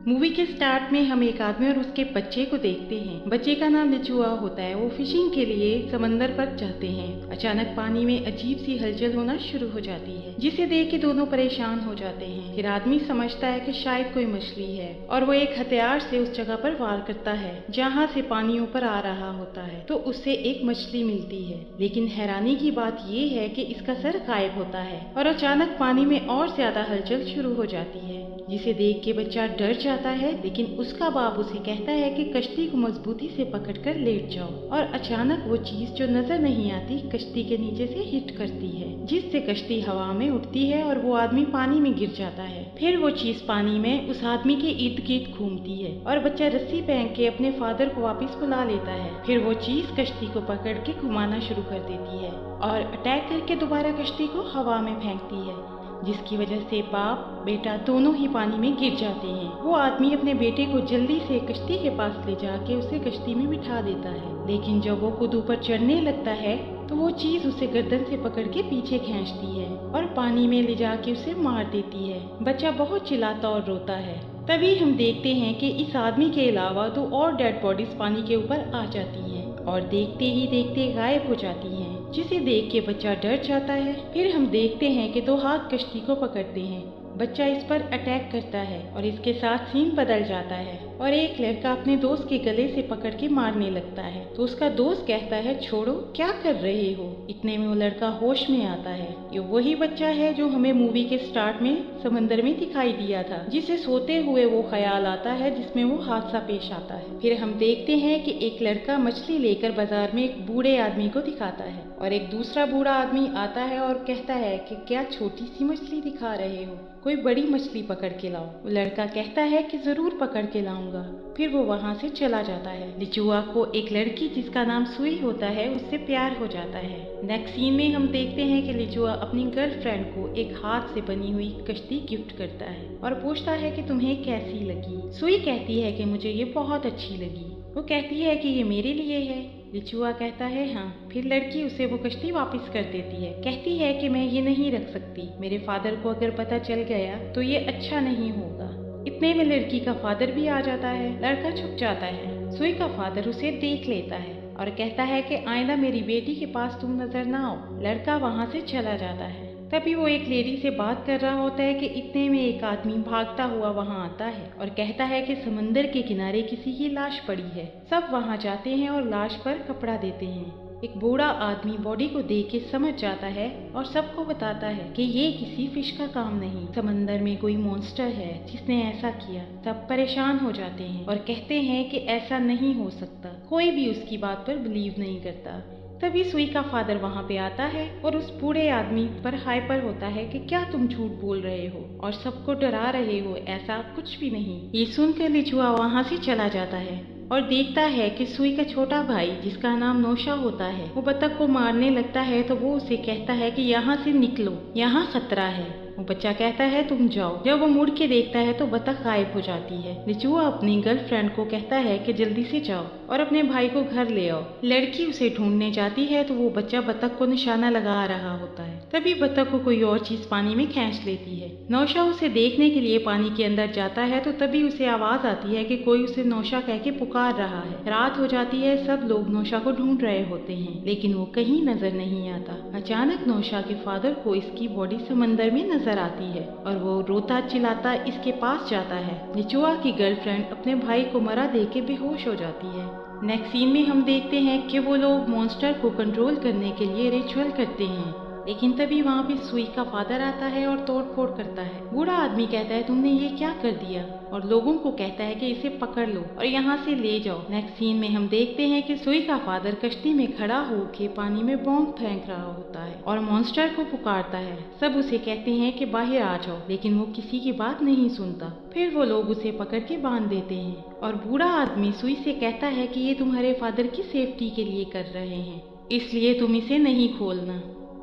Movie के start में हम एक आदमी और उसके बच्चे को देखते हैं। बच्चे का नाम लिचुआ होता है। वो फिशिंग के लिए समंदर पर जाते हैं। अचानक पानी में अजीब सी हलचल होना शुरू हो जाती है, जिसे देख के दोनों परेशान हो जाते हैं। फिर आदमी समझता है कि शायद कोई मछली है और वो एक हथियार से उस जगह पर वार करता है जहाँ से पानी ऊपर आ रहा होता है, तो उससे एक मछली मिलती है। लेकिन हैरानी की बात ये है कि इसका सर गायब होता है और अचानक पानी में और ज्यादा हलचल शुरू हो जाती है, जिसे देख के बच्चा डर जाता है। लेकिन उसका बाप उसे कहता है कि कश्ती को मजबूती से पकड़कर लेट जाओ। और अचानक वो चीज जो नजर नहीं आती कश्ती के नीचे से हिट करती है, जिससे कश्ती हवा में उठती है और वो आदमी पानी में गिर जाता है। फिर वो चीज पानी में उस आदमी के इर्द गिर्द घूमती है और बच्चा रस्सी पहन के अपने फादर को वापस बुला लेता है। फिर वो चीज कश्ती को पकड़ के घुमाना शुरू कर देती है और अटैक करके दोबारा कश्ती को हवा में फेंकती है, जिसकी वजह से बाप बेटा दोनों ही पानी में गिर जाते हैं। वो आदमी अपने बेटे को जल्दी से कश्ती के पास ले जाके उसे कश्ती में बिठा देता है। लेकिन जब वो खुद ऊपर चढ़ने लगता है तो वो चीज उसे गर्दन से पकड़ के पीछे खींचती है और पानी में ले जाके उसे मार देती है। बच्चा बहुत चिल्लाता और रोता है। तभी हम देखते हैं कि इस आदमी के अलावा दो और डेड बॉडीज पानी के ऊपर आ जाती हैं और देखते ही देखते गायब हो जाती हैं, जिसे देख के बच्चा डर जाता है। फिर हम देखते हैं कि दो हाथ कश्ती को पकड़ते हैं। बच्चा इस पर अटैक करता है और इसके साथ सीन बदल जाता है और एक लड़का अपने दोस्त के गले से पकड़ के मारने लगता है, तो उसका दोस्त कहता है छोड़ो, क्या कर रहे हो। इतने में वो लड़का होश में आता है। ये वही बच्चा है जो हमें मूवी के स्टार्ट में समंदर में दिखाई दिया था, जिसे सोते हुए वो ख्याल आता है जिसमें वो हादसा पेश आता है। फिर हम देखते हैं कि एक लड़का मछली लेकर बाजार में एक बूढ़े आदमी को दिखाता है और एक दूसरा बूढ़ा आदमी आता है और कहता है कि क्या छोटी सी मछली दिखा रहे हो, कोई बड़ी मछली पकड़ के लाओ। वो लड़का कहता है कि जरूर पकड़ के लाऊंगा। फिर वो वहाँ से चला जाता है। लिचुआ को एक लड़की जिसका नाम सुई होता है उससे प्यार हो जाता है। नेक्स्ट सीन में हम देखते हैं कि लिचुआ अपनी गर्लफ्रेंड को एक हाथ से बनी हुई कश्ती गिफ्ट करता है और पूछता है कि तुम्हें कैसी लगी। सुई कहती है कि मुझे ये बहुत अच्छी लगी। वो कहती है कि ये मेरे लिए है। लिचुआ कहता है हाँ। फिर लड़की उसे वो कश्ती वापस कर देती है। कहती है कि मैं ये नहीं रख सकती, मेरे फादर को अगर पता चल गया तो ये अच्छा नहीं होगा। इतने में लड़की का फादर भी आ जाता है। लड़का छुप जाता है। सुई का फादर उसे देख लेता है और कहता है कि आइंदा मेरी बेटी के पास तुम नजर ना आओ। लड़का वहाँ से चला जाता है। तभी वो एक लेडी से बात कर रहा होता है कि इतने में एक आदमी भागता हुआ वहाँ आता है और कहता है कि समंदर के किनारे किसी की लाश पड़ी है। सब वहाँ जाते हैं और लाश पर कपड़ा देते हैं। एक बूढ़ा आदमी बॉडी को देख के समझ जाता है और सबको बताता है कि ये किसी फिश का काम नहीं, समंदर में कोई मॉन्स्टर है जिसने ऐसा किया। सब परेशान हो जाते हैं और कहते हैं कि ऐसा नहीं हो सकता। कोई भी उसकी बात पर बिलीव नहीं करता। तभी सुई का फादर वहाँ पे आता है और उस बूढ़े आदमी पर हाइपर होता है कि क्या तुम झूठ बोल रहे हो और सबको डरा रहे हो, ऐसा कुछ भी नहीं। ये सुनकर लिचुआ वहाँ से चला जाता है और देखता है कि सुई का छोटा भाई जिसका नाम नौशा होता है वो बतख को मारने लगता है, तो वो उसे कहता है कि यहाँ से निकलो, यहाँ खतरा है। वो बच्चा कहता है तुम जाओ। जब वो मुड़ के देखता है तो बतख गायब हो जाती है। लिचुआ अपनी गर्लफ्रेंड को कहता है कि जल्दी से जाओ और अपने भाई को घर ले आओ। लड़की उसे ढूंढने जाती है तो वो बच्चा बतख को निशाना लगा रहा होता है। तभी बतख को कोई और चीज पानी में खींच लेती है। नौशा उसे देखने के लिए पानी के अंदर जाता है तो तभी उसे आवाज आती है कि कोई उसे नौशा कह के पुकार रहा है। रात हो जाती है। सब लोग नौशा को ढूंढ रहे होते हैं लेकिन वो कहीं नजर नहीं आता। अचानक नौशा के फादर को इसकी बॉडी समंदर में नजर आती है और वो रोता चिल्लाता इसके पास जाता है। लिचुआ की गर्लफ्रेंड अपने भाई को मरा देख के बेहोश हो जाती है। नेक्स्ट सीन में हम देखते हैं कि वो लोग मॉन्स्टर को कंट्रोल करने के लिए रिचुअल करते हैं, लेकिन तभी वहाँ पे सुई का फादर आता है और तोड़फोड़ करता है। बूढ़ा आदमी कहता है तुमने ये क्या कर दिया, और लोगों को कहता है कि इसे पकड़ लो और यहाँ से ले जाओ। नेक्स्ट सीन में हम देखते हैं कि सुई का फादर कश्ती में खड़ा होके पानी में बॉम्ब फेंक रहा होता है और मॉन्स्टर को पुकारता है। सब उसे कहते हैं कि बाहर आ जाओ, लेकिन वो किसी की बात नहीं सुनता। फिर वो लोग उसे पकड़ के बांध देते हैं और बूढ़ा आदमी सुई से कहता है कि ये तुम्हारे फादर की सेफ्टी के लिए कर रहे हैं, इसलिए तुम इसे नहीं खोलना।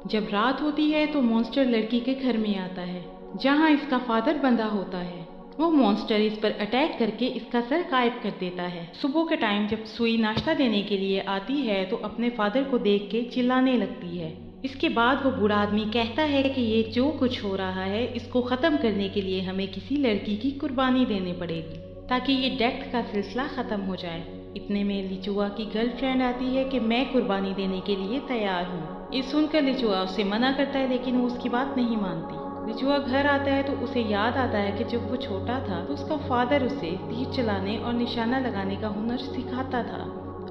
जब रात होती है तो मॉन्स्टर लड़की के घर में आता है जहाँ इसका फादर बंधा होता है। वो मॉन्स्टर इस पर अटैक करके इसका सर गायब कर देता है। सुबह के टाइम जब सुई नाश्ता देने के लिए आती है तो अपने फादर को देख के चिल्लाने लगती है इसके बाद वो बूढ़ा आदमी कहता है कि ये जो कुछ हो रहा है इसको खत्म करने के लिए हमें किसी लड़की की कुर्बानी देनी पड़ेगी ताकि ये डेथ का सिलसिला खत्म हो जाए। इतने में लिचुआ की गर्लफ्रेंड आती है कि मैं कुर्बानी देने के लिए तैयार हूँ। ये सुनकर लिचुआ उससे मना करता है लेकिन वो उसकी बात नहीं मानती। लिचुआ घर आता है तो उसे याद आता है कि जब वो छोटा था तो उसका फादर उसे तीर चलाने और निशाना लगाने का हुनर सिखाता था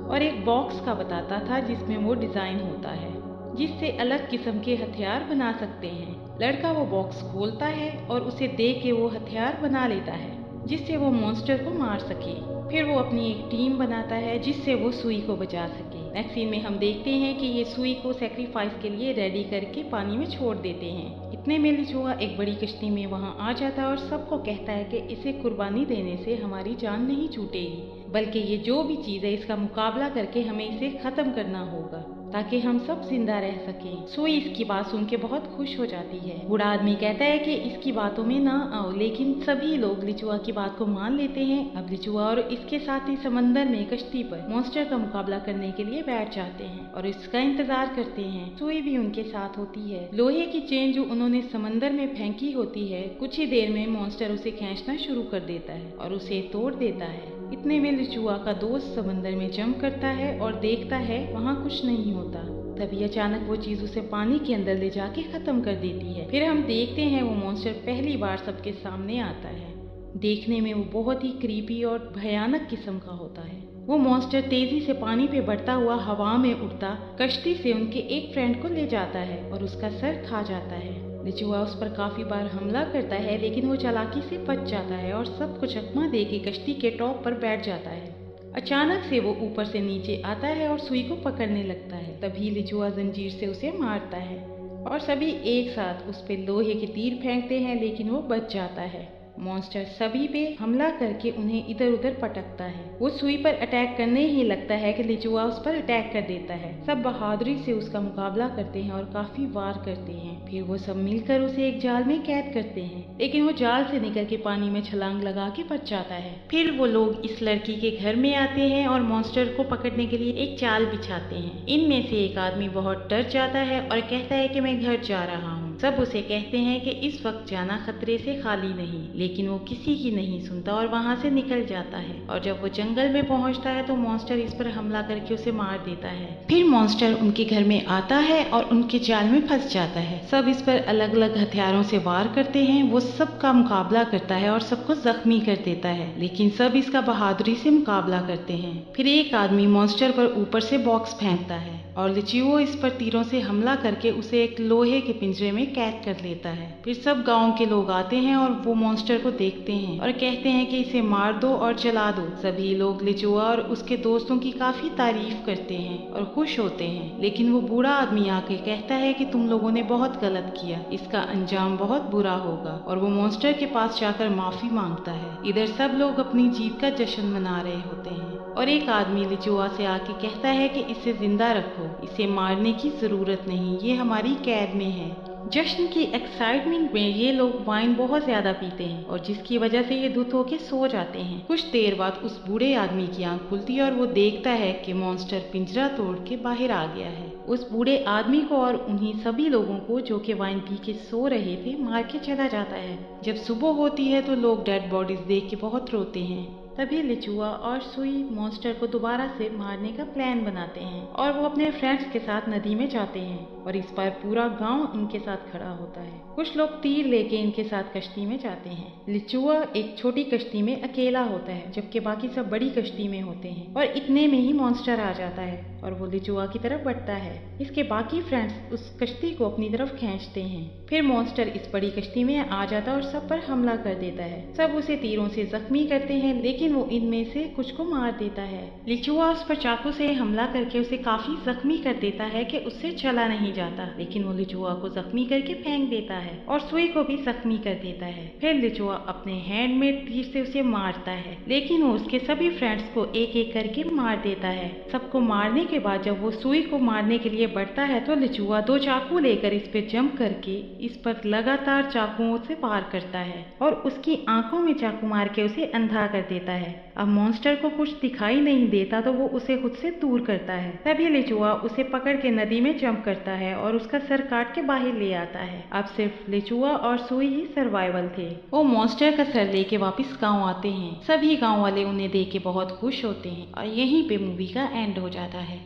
और एक बॉक्स का बताता था जिसमें वो डिजाइन होता है जिससे अलग किस्म के हथियार बना सकते हैं। लड़का वो बॉक्स खोलता है और उसे देख के वो हथियार बना लेता है जिससे वो मॉन्स्टर को मार सके। फिर वो अपनी एक टीम बनाता है जिससे वो सुई को बचा सके। नेक्स्ट सीन में हम देखते हैं कि ये सुई को सैक्रिफाइस के लिए रेडी करके पानी में छोड़ देते हैं। इतने में लिचुआ एक बड़ी कश्ती में वहाँ आ जाता है और सबको कहता है कि इसे कुर्बानी देने से हमारी जान नहीं छूटेगी, बल्कि ये जो भी चीज़ है इसका मुकाबला करके हमें इसे खत्म करना होगा ताकि हम सब जिंदा रह सकें। सुई इसकी बात सुन के बहुत खुश हो जाती है। बूढ़ा आदमी कहता है कि इसकी बातों में ना आओ, लेकिन सभी लोग लिचुआ की बात को मान लेते हैं। अब लिचुआ और इसके साथी समंदर में कश्ती पर मॉन्स्टर का मुकाबला करने के लिए बैठ जाते हैं और इसका इंतजार करते हैं। सुई भी उनके साथ होती है। लोहे की चेन जो उन्होंने समंदर में फेंकी होती है, कुछ ही देर में मॉन्स्टर उसे खींचना शुरू कर देता है और उसे तोड़ देता है। इतने में लिचुआ का दोस्त समंदर में जंप करता है और देखता है वहाँ कुछ नहीं होता। तभी अचानक वो चीज उसे पानी के अंदर ले जाके खत्म कर देती है। फिर हम देखते हैं वो मॉन्स्टर पहली बार सबके सामने आता है। देखने में वो बहुत ही क्रीपी और भयानक किस्म का होता है। वो मॉन्स्टर तेजी से पानी पे बढ़ता हुआ हवा में उड़ता कश्ती से उनके एक फ्रेंड को ले जाता है और उसका सर खा जाता है। लिचुआ उस पर काफी बार हमला करता है लेकिन वो चालाकी से बच जाता है और सबको चकमा दे के कश्ती के टॉप पर बैठ जाता है। अचानक से वो ऊपर से नीचे आता है और सुई को पकड़ने लगता है। तभी लिचुआ जंजीर से उसे मारता है और सभी एक साथ उस पे लोहे के तीर फेंकते हैं लेकिन वो बच जाता है। मॉन्स्टर सभी पे हमला करके उन्हें इधर उधर पटकता है। वो सुई पर अटैक करने ही लगता है कि लिचुआ उस पर अटैक कर देता है। सब बहादुरी से उसका मुकाबला करते हैं और काफी वार करते हैं। फिर वो सब मिलकर उसे एक जाल में कैद करते हैं, लेकिन वो जाल से निकल के पानी में छलांग लगा के बच जाता है। फिर वो लोग इस लड़की के घर में आते हैं और मॉन्स्टर को पकड़ने के लिए एक चाल बिछाते हैं। इनमें से एक आदमी बहुत डर जाता है और कहता है कि मैं घर जा रहा हूँ। सब उसे कहते हैं कि इस वक्त जाना खतरे से खाली नहीं, लेकिन वो किसी की नहीं सुनता और वहाँ से निकल जाता है। और जब वो जंगल में पहुँचता है तो मॉन्स्टर इस पर हमला करके उसे मार देता है। फिर मॉन्स्टर उनके घर में आता है और उनके जाल में फंस जाता है। सब इस पर अलग अलग हथियारों से वार करते हैं। वो सबका मुकाबला करता है और सबको जख्मी कर देता है, लेकिन सब इसका बहादुरी से मुकाबला करते हैं। फिर एक आदमी मॉन्स्टर पर ऊपर से बॉक्स फेंकता है और लिचुआ इस पर तीरों से हमला करके उसे एक लोहे के पिंजरे में कैद कर लेता है। फिर सब गांव के लोग आते हैं और वो मॉन्स्टर को देखते हैं और कहते हैं कि इसे मार दो और जला दो। सभी लोग लिचुआ और उसके दोस्तों की काफी तारीफ करते हैं और खुश होते हैं, लेकिन वो बूढ़ा आदमी आके कहता है कि तुम लोगों ने बहुत गलत किया, इसका अंजाम बहुत बुरा होगा, और वो मॉन्स्टर के पास जाकर माफी मांगता है। इधर सब लोग अपनी जीत का जश्न मना रहे होते हैं और एक आदमी लिचुआ से आके कहता है कि इसे जिंदा रखो, इसे मारने की जरूरत नहीं, ये हमारी कैद में है। जश्न की एक्साइटमेंट में ये लोग वाइन बहुत ज्यादा पीते हैं और जिसकी वजह से ये धुत होके सो जाते हैं। कुछ देर बाद उस बूढ़े आदमी की आंख खुलती है और वो देखता है कि मॉन्स्टर पिंजरा तोड़ के बाहर आ गया है। उस बूढ़े आदमी को और उन्हीं सभी लोगों को जो कि वाइन पी के सो रहे थे मार के चला जाता है। जब सुबह होती है तो लोग डेड बॉडीज देख के बहुत रोते हैं। तभी लिचुआ और सुई मॉन्स्टर को दोबारा से मारने का प्लान बनाते हैं और वो अपने फ्रेंड्स के साथ नदी में जाते हैं और इस बार पूरा गांव इनके साथ खड़ा होता है। कुछ लोग तीर लेके इनके साथ कश्ती में जाते हैं। लिचुआ एक छोटी कश्ती में अकेला होता है जबकि बाकी सब बड़ी कश्ती में होते हैं और इतने में ही मॉन्स्टर आ जाता है और वो लिचुआ की तरफ बढ़ता है। इसके बाकी फ्रेंड्स उस कश्ती को अपनी तरफ खींचते हैं। फिर मॉन्स्टर इस बड़ी कश्ती में आ जाता है और सब पर हमला कर देता है। सब उसे तीरों से जख्मी करते हैं, लेकिन वो इनमें से कुछ को मार देता है। लिचुआ उस पर चाकू से हमला करके उसे काफी जख्मी कर देता है कि उससे चला नहीं जाता, लेकिन वो लिचुआ को जख्मी करके फेंक देता है और सुई को भी जख्मी कर देता है। फिर लिचुआ अपने हैंडमेड तीर से उसे मारता है, लेकिन वो उसके सभी फ्रेंड्स को एक एक करके मार देता है। सबको मारने के बाद जब वो सुई को मारने के लिए बढ़ता है तो लिचुआ 2 चाकू लेकर इस पे जंप करके इस पर लगातार चाकुओं से वार करता है और उसकी आंखों में चाकू मार के उसे अंधा कर देता है। अब मॉन्स्टर को कुछ दिखाई नहीं देता तो वो उसे खुद से दूर करता है। तभी लिचुआ उसे पकड़ के नदी में जंप करता है और उसका सर काट के बाहर ले आता है। अब सिर्फ लिचुआ और सुई ही सर्वाइवल थे। वो मॉन्स्टर का सर लेके वापस गाँव आते हैं। सभी गाँव वाले उन्हें देख के बहुत खुश होते हैं और यहीं पे मूवी का एंड हो जाता है।